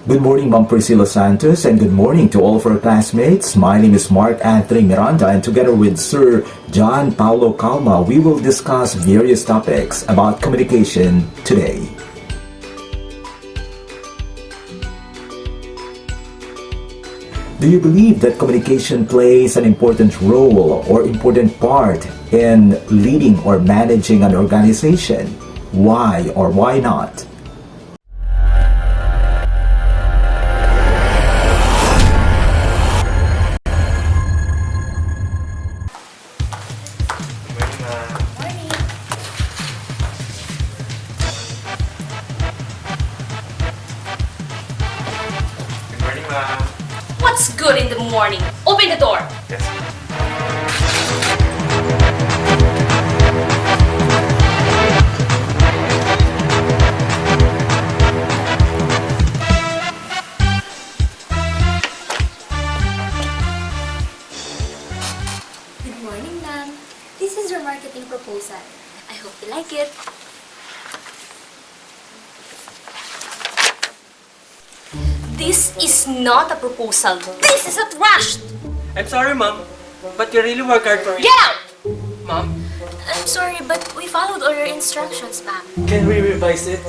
Good morning, Ma'am Priscilla Santos, and good morning to all of our classmates. My name is Mark Anthony Miranda, and together with Sir John Paulo Calma, we will discuss various topics about communication today. Do you believe that communication plays an important role or important part in leading or managing an organization? Why or why not? What's good in the morning? Open the door! Yes. Good morning, ma'am. This is your marketing proposal. I hope you like it. This is not a proposal. This is a trash! I'm sorry, Mom, but you really work hard for it. Get out! Mom, I'm sorry, but we followed all your instructions, ma'am. can we revise it?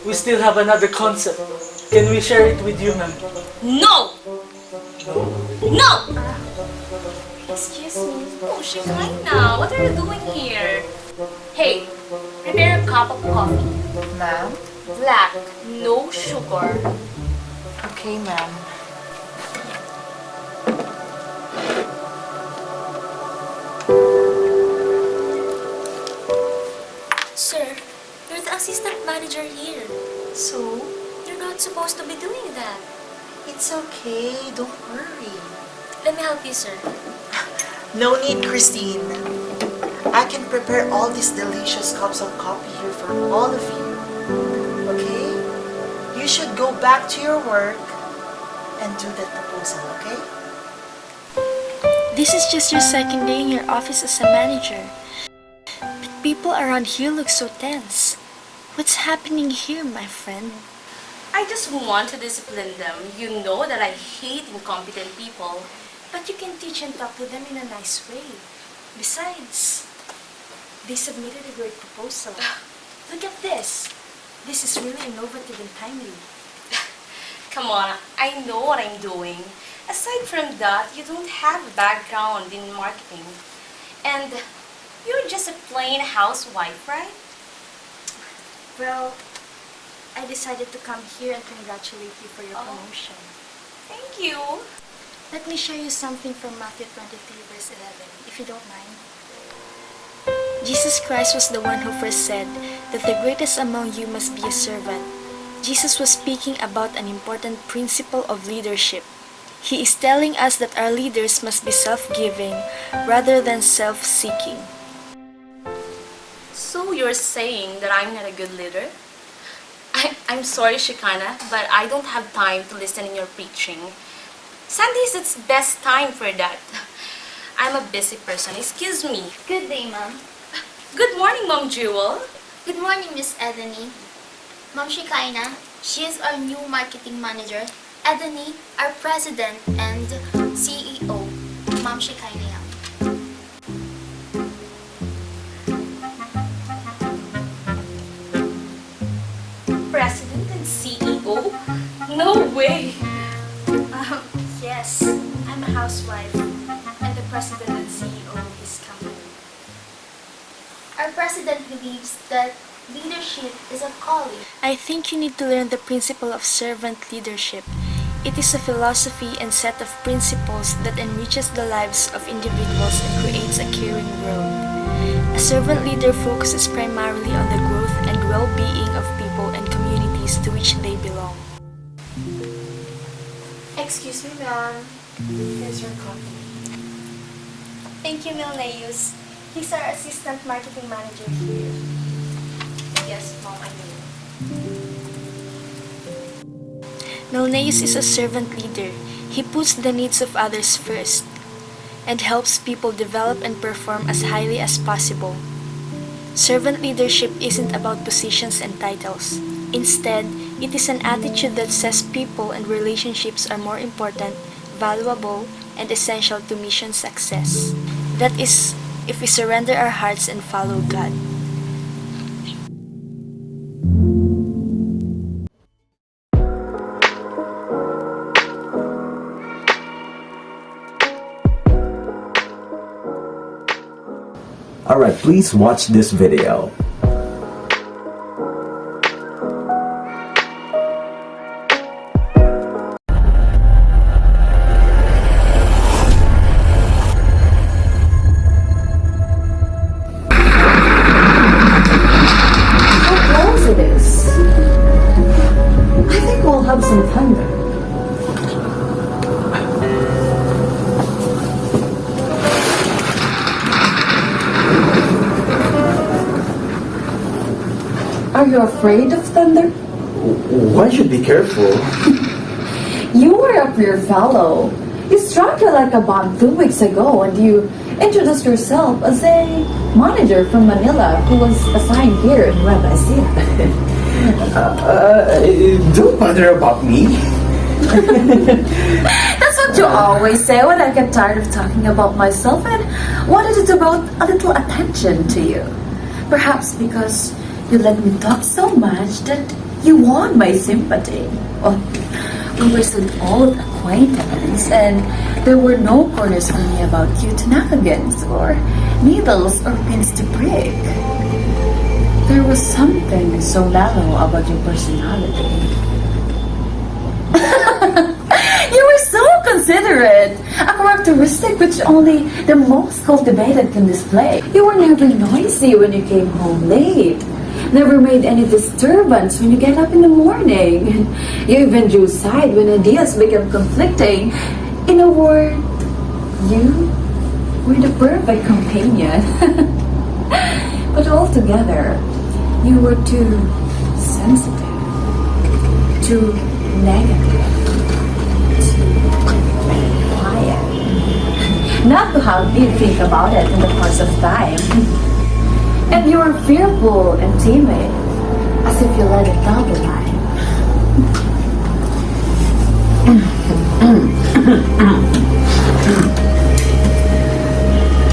We still have another concept. Can we share it with you, ma'am? No! No! Excuse me. Oh, Shekinah, what are you doing here? Hey, prepare a cup of coffee. Ma'am? Black, no sugar. Okay, ma'am. Sir, you're the assistant manager here. So, you're not supposed to be doing that. It's okay. Don't worry. Let me help you, sir. No need, Christine. I can prepare all these delicious cups of coffee here for all of you. Okay? You should go back to your work and do that proposal, okay? This is just your second day in your office as a manager. But people around here look so tense. What's happening here, my friend? I just want to discipline them. You know that I hate incompetent people. But you can teach and talk to them in a nice way. Besides, they submitted a great proposal. Look at this. This is really innovative and timely. Come on, I know what I'm doing. Aside from that, you don't have a background in marketing. And you're just a plain housewife, right? Well, I decided to come here and congratulate you for your promotion. Thank you. Let me show you something from Matthew 23 verse 11, if you don't mind. Jesus Christ was the one who first said that the greatest among you must be a servant. Jesus was speaking about an important principle of leadership. He is telling us that our leaders must be self-giving rather than self-seeking. So you're saying that I'm not a good leader? I'm sorry, Shekinah, but I don't have time to listen in your preaching. Sundays, it's best time for that. I'm a busy person. Excuse me. Good day, ma'am. Good morning, Mom Jewel. Good morning, Miss Edany. Ma'am Shekinah, she is our new marketing manager. Edany, our president and CEO. Ma'am Shekinah yan. President and CEO? No way. Yes, I'm a housewife and the president and CEO of this company. Our president believes that leadership is a calling. I think you need to learn the principle of servant leadership. It is a philosophy and set of principles that enriches the lives of individuals and creates a caring world. A servant leader focuses primarily on the growth and well-being of people and communities to which they belong. Excuse me, ma'am. Here's your coffee. Thank you, Milneus. He's our assistant marketing manager here. Yes, Mom, I know. Milneus is a servant leader. He puts the needs of others first and helps people develop and perform as highly as possible. Servant leadership isn't about positions and titles. Instead, It is an attitude that says people and relationships are more important, valuable, and essential to mission success. That is, if we surrender our hearts and follow God. Alright, please watch this video. How close it is. I think we'll have some thunder. Are you afraid of thunder? One should be careful. You were a pure fellow. You struck her like a bomb 2 weeks ago and you introduced yourself as a manager from Manila who was assigned here in Nueva Ecija. Don't bother about me. That's what you always say when I get tired of talking about myself and wanted to devote a little attention to you. Perhaps because you let me talk so much that you won my sympathy. Oh, we were such old acquaintance and there were no corners for me about cute navigants or needles or pins to prick. There was something so mellow about your personality. You were so considerate, a characteristic which only the most cultivated can display. You were never noisy when you came home late. Never made any disturbance when you get up in the morning. You even drew side when ideas became conflicting. In a word, you were the perfect companion. But altogether, you were too sensitive, too negative, too quiet. Not to have me think about it in the course of time. And you were fearful and timid, as if you let it down the line.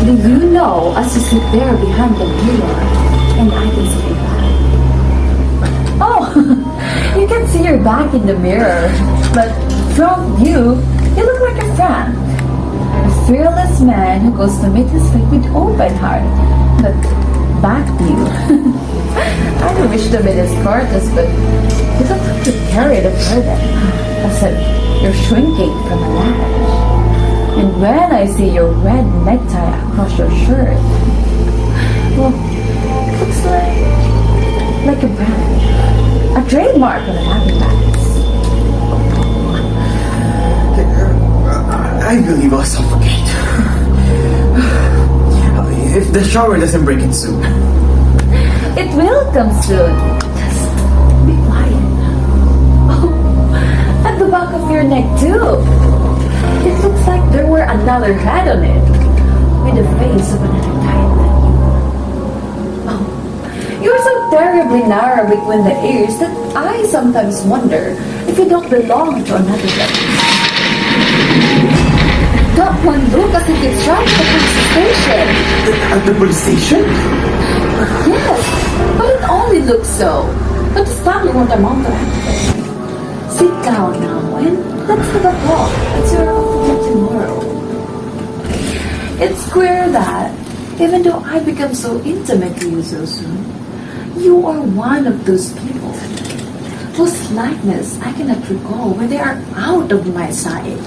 Do you know, as you sit there behind the mirror, and I can see your back. Oh, you can see your back in the mirror, but from you look like a friend. A fearless man who goes to meet his fate with open heart. But back to you. I don't wish to be this gorgeous, but you don't have to carry the burden. I said, you're shrinking from a lash. And when I see your red necktie across your shirt, well, it looks like a brand, a trademark of an habitat. I believe I'll suffocate. If the shower doesn't break in soon. It will come soon. Just be quiet. Oh, at the back of your neck too. It looks like there were another head on it, with the face of another type than you. Oh, you're so terribly narrow between the ears that I sometimes wonder if you don't belong to another place. That one look as if it's right at the police station. At the police station? Yes, but it only looks so. But this family won't amount to anything. Sit down now and let's have a talk. It's your opportunity tomorrow. It's queer that, even though I become so intimate to you so soon, you are one of those people whose likeness I cannot recall when they are out of my sight.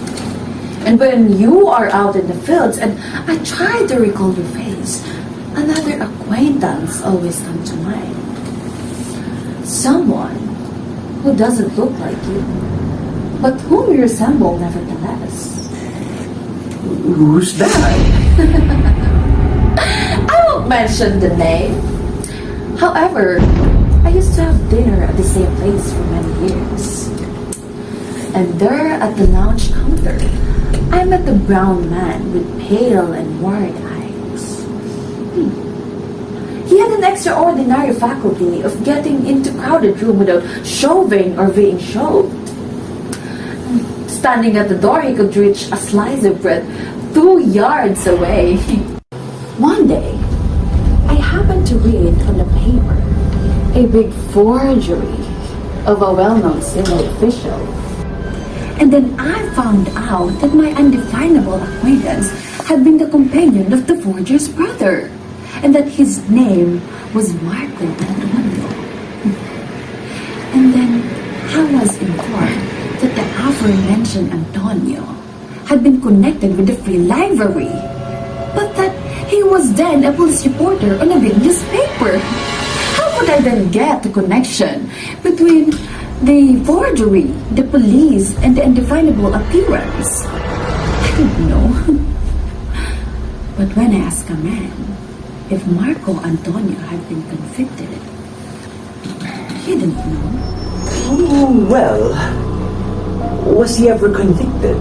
And when you are out in the fields and I try to recall your face, another acquaintance always comes to mind. Someone who doesn't look like you, but whom you resemble nevertheless. Who's that? I won't mention the name. However, I used to have dinner at the same place for many years. And there at the lounge counter, I met a brown man with pale and worried eyes. He had an extraordinary faculty of getting into crowded room without shoving or being shoved. Standing at the door, he could reach a slice of bread 2 yards away. One day, I happened to read on the paper a big forgery of a well-known civil official. And then I found out that my undefinable acquaintance had been the companion of the forger's brother, and that his name was Marco Antonio. And then I was informed that the aforementioned Antonio had been connected with the Free Library, but that he was then a police reporter on a big newspaper. How could I then get the connection between the forgery, the police, and the undefinable appearance? I don't know. But when I asked a man if Marco Antonio had been convicted, he didn't know. Oh, well, was he ever convicted?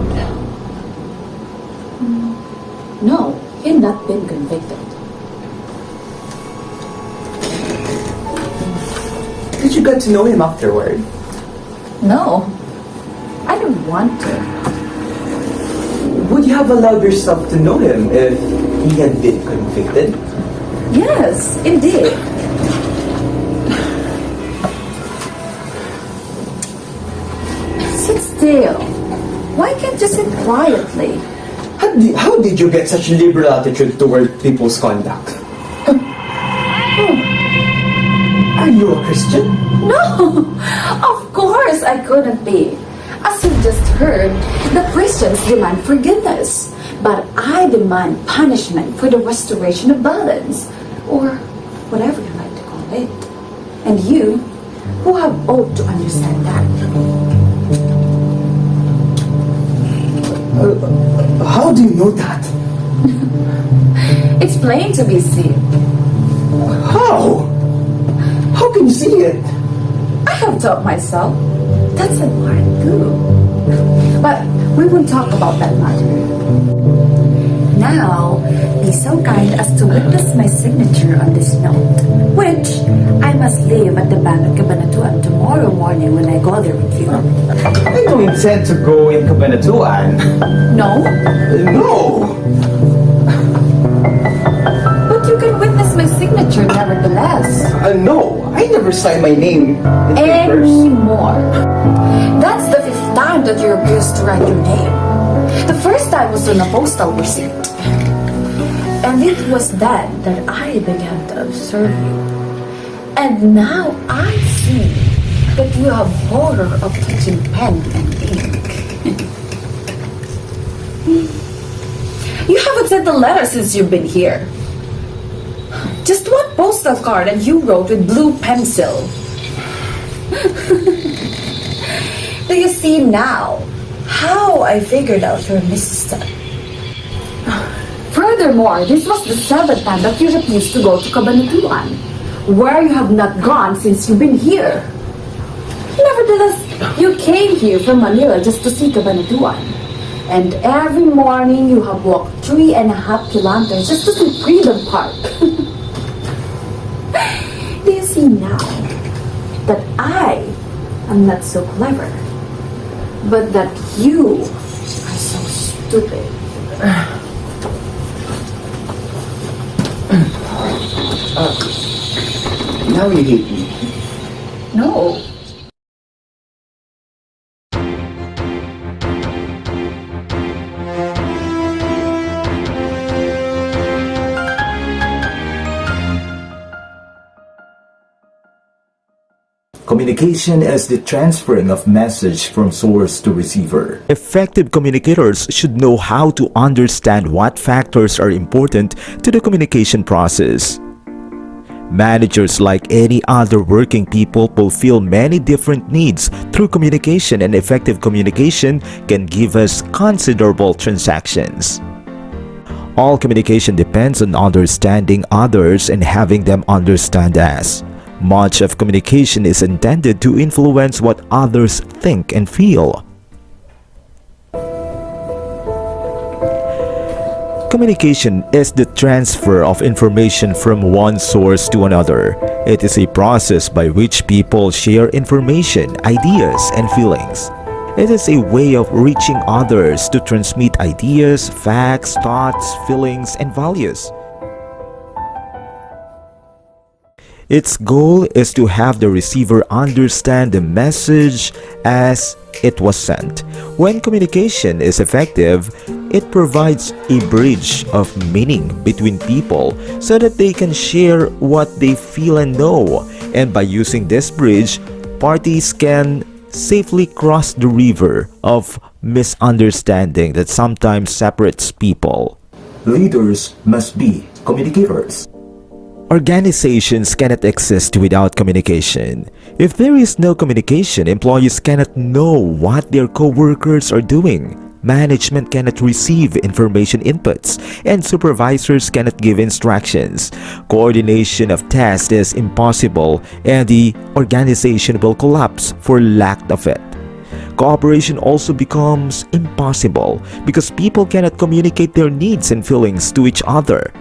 No, he had not been convicted. Did you get to know him afterward? No, I don't want to. Would you have allowed yourself to know him if he had been convicted? Yes, indeed. Sit still. Why can't you sit quietly? How did you get such a liberal attitude toward people's conduct? Are you a Christian? No, of course I couldn't be. As you just heard, the Christians demand forgiveness, but I demand punishment for the restoration of balance, or whatever you like to call it. And you, who have ought to understand that. How do you know that? It's plain to be seen. How? How can you see it? I have taught myself. That's an art too. But we won't talk about that matter. Now, be so kind as to witness my signature on this note, which I must leave at the bank of Cabanatuan tomorrow morning when I go there with you. I don't intend to go in Cabanatuan. No? No! But you can witness my signature nevertheless. No, I never signed my name in papers. Anymore. That's the 5th time that you refused to write your name. The first time was on a postal receipt. And it was then that I began to observe you. And now I see that you have horror of touching pen and ink. You haven't sent a letter since you've been here. Just one postal card and you wrote with blue pencil. Do you see now how I figured out your misstep? Furthermore, this was the 7th time that you refused to go to Cabanatuan, where you have not gone since you've been here. Nevertheless, you came here from Manila just to see Cabanatuan. And every morning you have walked 3.5 kilometers just to see Freedom Park. Do you see now that I am not so clever, but that you are so stupid? Now you hate me. No. Communication is the transferring of message from source to receiver. Effective communicators should know how to understand what factors are important to the communication process. Managers, like any other working people, fulfill many different needs through communication, and effective communication can give us considerable transactions. All communication depends on understanding others and having them understand us. Much of communication is intended to influence what others think and feel. Communication is the transfer of information from one source to another. It is a process by which people share information, ideas, and feelings. It is a way of reaching others to transmit ideas, facts, thoughts, feelings, and values. Its goal is to have the receiver understand the message as it was sent. When communication is effective, it provides a bridge of meaning between people so that they can share what they feel and know. And by using this bridge, parties can safely cross the river of misunderstanding that sometimes separates people. Leaders must be communicators. Organizations cannot exist without communication. If there is no communication, employees cannot know what their co-workers are doing. Management cannot receive information inputs, and supervisors cannot give instructions. Coordination of tasks is impossible, and the organization will collapse for lack of it. Cooperation also becomes impossible because people cannot communicate their needs and feelings to each other.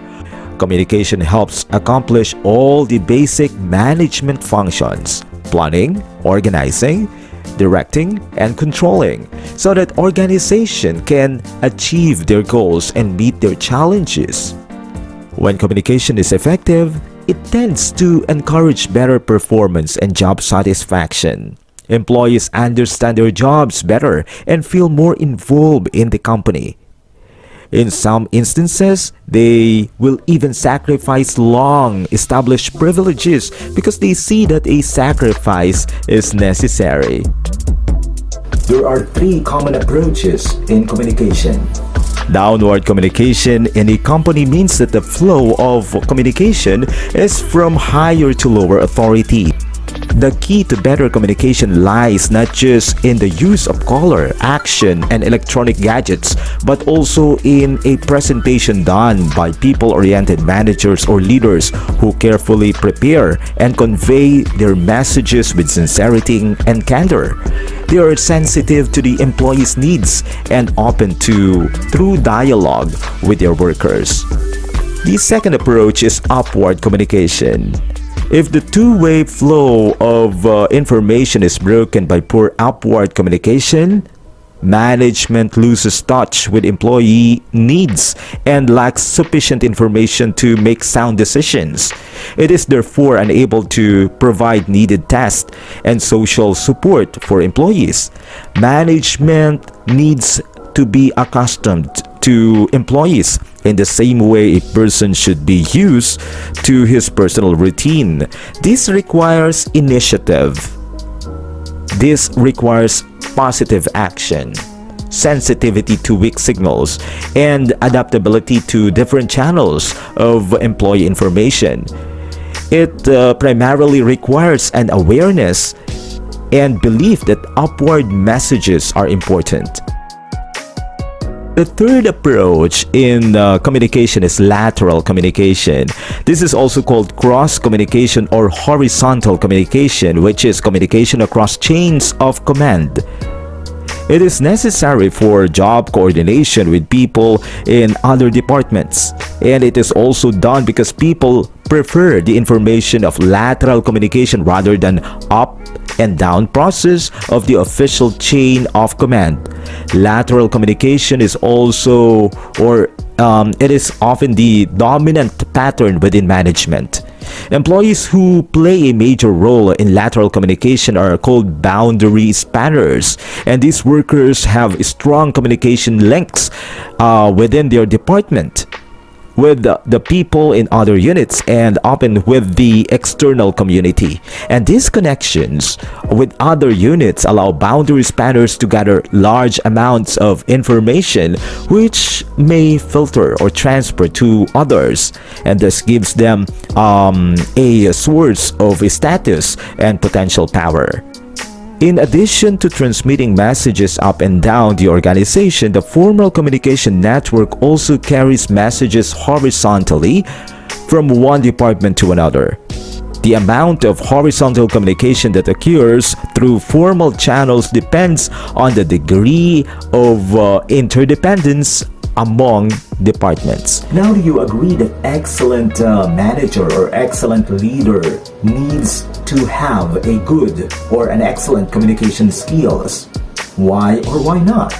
Communication helps accomplish all the basic management functions: planning, organizing, directing, and controlling, so that organization can achieve their goals and meet their challenges. When communication is effective, it tends to encourage better performance and job satisfaction. Employees understand their jobs better and feel more involved in the company. In some instances, they will even sacrifice long-established privileges because they see that a sacrifice is necessary. There are three common approaches in communication. Downward communication in a company means that the flow of communication is from higher to lower authority. The key to better communication lies not just in the use of color, action, and electronic gadgets, but also in a presentation done by people-oriented managers or leaders who carefully prepare and convey their messages with sincerity and candor. They are sensitive to the employees' needs and open to through dialogue with their workers. The second approach is upward communication. If the two-way flow of information is broken by poor upward communication, management loses touch with employee needs and lacks sufficient information to make sound decisions. It is therefore unable to provide needed tasks and social support for employees. Management needs to be accustomed to employees in the same way a person should be used to his personal routine. This requires initiative. This requires positive action, sensitivity to weak signals, and adaptability to different channels of employee information. It primarily requires an awareness and belief that upward messages are important. The third approach in communication is lateral communication. This is also called cross communication or horizontal communication, which is communication across chains of command. It is necessary for job coordination with people in other departments, and it is also done because people prefer the information of lateral communication rather than up and down process of the official chain of command. Lateral communication is also, it is often the dominant pattern within management. Employees who play a major role in lateral communication are called boundary spanners, and these workers have strong communication links within their department with the people in other units and often with the external community. And these connections with other units allow boundary spanners to gather large amounts of information which may filter or transfer to others, and this gives them a source of status and potential power. In addition to transmitting messages up and down the organization, the formal communication network also carries messages horizontally from one department to another. The amount of horizontal communication that occurs through formal channels depends on the degree of interdependence among departments. Now, do you agree that excellent manager or excellent leader needs to have a good or an excellent communication skills? Why or why not?